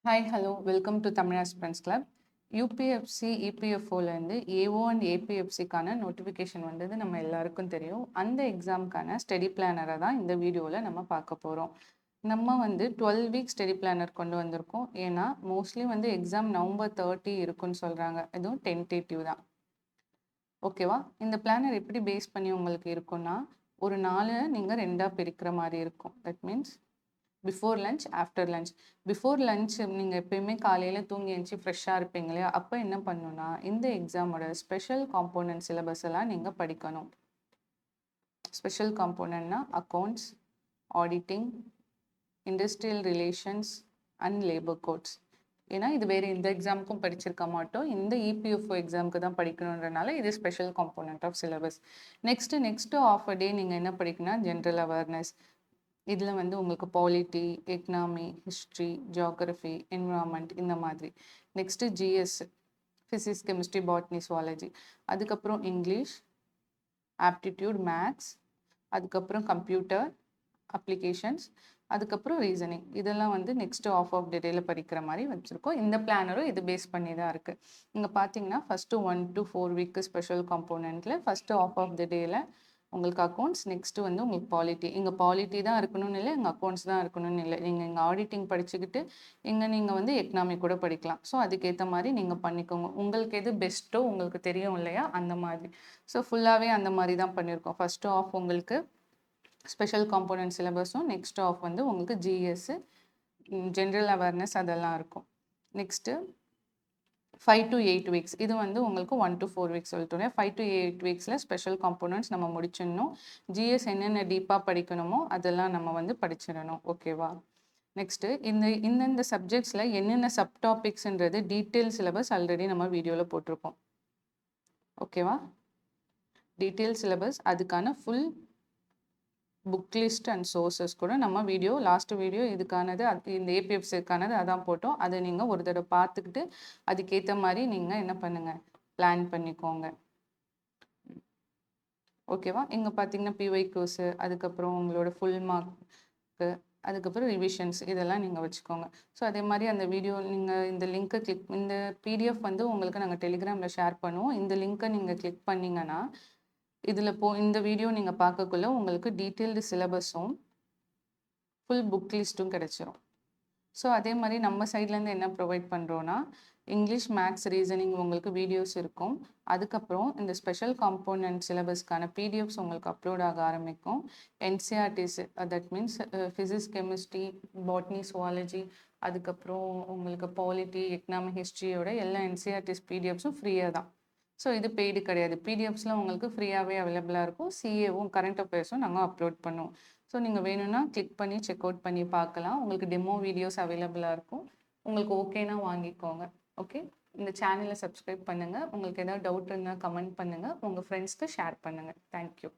Hi hello welcome to Tamil aspirants club. UPSC இபிஎஃப்ஓலேருந்து AO and ஏபிஎஃப்சிக்கான notification வந்தது நம்ம எல்லாருக்கும் தெரியும். அந்த எக்ஸாமுக்கான ஸ்டடி பிளானரை தான் இந்த வீடியோவில் நம்ம பார்க்க போகிறோம். நம்ம 12 வீக் ஸ்டடி பிளானர் கொண்டு வந்திருக்கோம். ஏன்னா மோஸ்ட்லி எக்ஸாம் நவம்பர் 30 இருக்குன்னு சொல்கிறாங்க. இதுவும் டென்டேட்டிவ் தான். ஓகேவா? இந்த பிளானர் எப்படி பேஸ் பண்ணி உங்களுக்கு இருக்குன்னா, ஒரு நாளை நீங்கள் ரெண்டாக பிரிக்கிற மாதிரி இருக்கும். That means before lunch, after lunch. Before lunch நீங்கள் எப்பயுமே காலையில் தூங்கி எழுந்துச்சி ஃப்ரெஷ்ஷாக இருப்பீங்க இல்லையா? அப்போ என்ன பண்ணணும்னா, இந்த எக்ஸாமோட ஸ்பெஷல் காம்போனன்ட் சிலபஸ் எல்லாம் நீங்கள் படிக்கணும். ஸ்பெஷல் காம்போனன்ட்னா accounts, auditing, industrial relations and labour codes. ஏன்னா இது வேறு எந்த எக்ஸாமுக்கும் படிச்சிருக்க மாட்டோம். இந்த இபிஎஃப்ஓ எக்ஸாமுக்கு தான் படிக்கணுன்றனால இது special component of syllabus. Next half a day நீங்கள் என்ன படிக்கணும்னா, ஜென்ரல் அவேர்னஸ். இதில் உங்களுக்கு polity, economy, history, geography, environment இந்த மாதிரி. Next GS, physics, chemistry, botany, zoology. அதுக்கப்புறம் இங்கிலீஷ், ஆப்டிடியூட், மேத்ஸ், அதுக்கப்புறம் கம்ப்யூட்டர் அப்ளிகேஷன்ஸ், அதுக்கப்புறம் ரீசனிங். இதெல்லாம் நெக்ஸ்ட்டு ஆஃப் டேயில் படிக்கிற மாதிரி வச்சுருக்கோம். இந்த பிளானரும் இது பேஸ் பண்ணி தான் இருக்குது. இங்கே பார்த்தீங்கன்னா ஃபஸ்ட்டு 1 to 4 வீக்கு ஸ்பெஷல் காம்போனண்ட்டில் ஃபஸ்ட்டு ஆஃப் த டேயில் உங்களுக்கு அக்கௌண்ட்ஸ், நெக்ஸ்ட்டு உங்களுக்கு பாலிட்டி. இங்கே பாலிட்டி தான் இருக்கணும்னு இல்லை, இங்கே அக்கௌண்ட்ஸ் தான் இருக்கணும்னு இல்லை. நீங்கள் இங்கே ஆடிட்டிங் படிச்சுக்கிட்டு இங்கே நீங்கள் எக்கனாமி கூட படிக்கலாம். ஸோ அதுக்கேற்ற மாதிரி நீங்கள் பண்ணிக்கோங்க. உங்களுக்கு எது பெஸ்ட்டோ உங்களுக்கு தெரியும் இல்லையா, அந்த மாதிரி. ஸோ ஃபுல்லாகவே அந்த மாதிரி தான் பண்ணியிருக்கோம். ஃபஸ்ட்டு ஆஃப் உங்களுக்கு ஸ்பெஷல் காம்போனன்ட் சிலபஸும், நெக்ஸ்ட் ஆஃப் உங்களுக்கு ஜிஎஸ், ஜென்ரல் அவேர்னஸ் அதெல்லாம் இருக்கும். Next 5 to 8 weeks. இது உங்களுக்கு 1 to 4 வீக்ஸ் சொல்லிட்டோம். 5 to 8 வீக்ஸில் ஸ்பெஷல் காம்போனன்ட்ஸ் நம்ம முடிச்சிடணும். ஜிஎஸ் என்னென்ன டீப்பாக படிக்கணுமோ அதெல்லாம் நம்ம படிச்சிடணும். ஓகேவா? நெக்ஸ்ட்டு இந்தந்த சப்ஜெக்ட்ஸில் என்னென்ன சப்டாபிக்ஸ்ன்றது டீட்டெயில் சிலபஸ் ஆல்ரெடி நம்ம வீடியோவில் போட்டிருக்கோம். ஓகேவா? டீட்டெயில் சிலபஸ், அதுக்கான full book list and sources கூட நம்ம லாஸ்ட் வீடியோ இதுக்கானது, இந்த ஏபிஎஃப்சிக்கானது அதான் போட்டோம். அதை நீங்கள் ஒரு தடவை பார்த்துக்கிட்டு அதுக்கேற்ற மாதிரி நீங்கள் என்ன பண்ணுங்கள், பிளான் பண்ணிக்கோங்க. ஓகேவா? இங்கே பார்த்தீங்கன்னா பிஒய் கோர்ஸு, அதுக்கப்புறம் உங்களோட ஃபுல் மார்க்கு, அதுக்கப்புறம் ரிவிஷன்ஸ் இதெல்லாம் நீங்கள் வச்சுக்கோங்க. ஸோ அதே மாதிரி அந்த வீடியோ நீங்கள் இந்த லிங்க்கை இந்த பிடிஎஃப் உங்களுக்கு நாங்கள் டெலிகிராமில் ஷேர் பண்ணுவோம். இந்த லிங்க்கை நீங்கள் கிளிக் பண்ணிங்கன்னா இதில் இந்த வீடியோ நீங்கள் பார்க்கக்குள்ள உங்களுக்கு டீட்டெயில்டு சிலபஸும் ஃபுல் புக் லிஸ்ட்டும் கிடச்சிரும். ஸோ அதே மாதிரி நம்ம சைட்லேருந்து என்ன ப்ரொவைட் பண்ணுறோன்னா, இங்கிலீஷ், மேத்ஸ், ரீசனிங் உங்களுக்கு வீடியோஸ் இருக்கும். அதுக்கப்புறம் இந்த ஸ்பெஷல் காம்போனன்ட் சிலபஸ்க்கான பிடிஎஃப்ஸ் உங்களுக்கு அப்லோட் ஆக ஆரம்பிக்கும். NCERTs, that means physics, chemistry, botany, zoology, அதுக்கப்புறம் உங்களுக்கு பாலிட்டி, எக்கனாமிக், ஹிஸ்ட்ரியோட எல்லா என்சிஆர்டிஸ் பிடிஎஃப்ஸும் ஃப்ரீயாக தான். ஸோ இது பெய்டு கிடையாது. பிடிஎஃப்ஸ்லாம் உங்களுக்கு ஃப்ரீயாகவே அவைலபிளாக இருக்கும். சிஏவும் கரண்ட் அஃபேர்ஸும் நாங்கள் அப்லோட் பண்ணுவோம். ஸோ நீங்கள் வேணும்னா கிளிக் பண்ணி செக் அவுட் பண்ணி பார்க்கலாம். உங்களுக்கு டெமோ வீடியோஸ் அவைலபிளாக இருக்கும். உங்களுக்கு ஓகேனா வாங்கிக்கோங்க. ஓகே, இந்த சேனலை சப்ஸ்கிரைப் பண்ணுங்கள். உங்களுக்கு ஏதாவது டவுட் இருந்தால் கமெண்ட் பண்ணுங்கள். உங்கள் ஃப்ரெண்ட்ஸ்க்கு ஷேர் பண்ணுங்கள். தேங்க்யூ.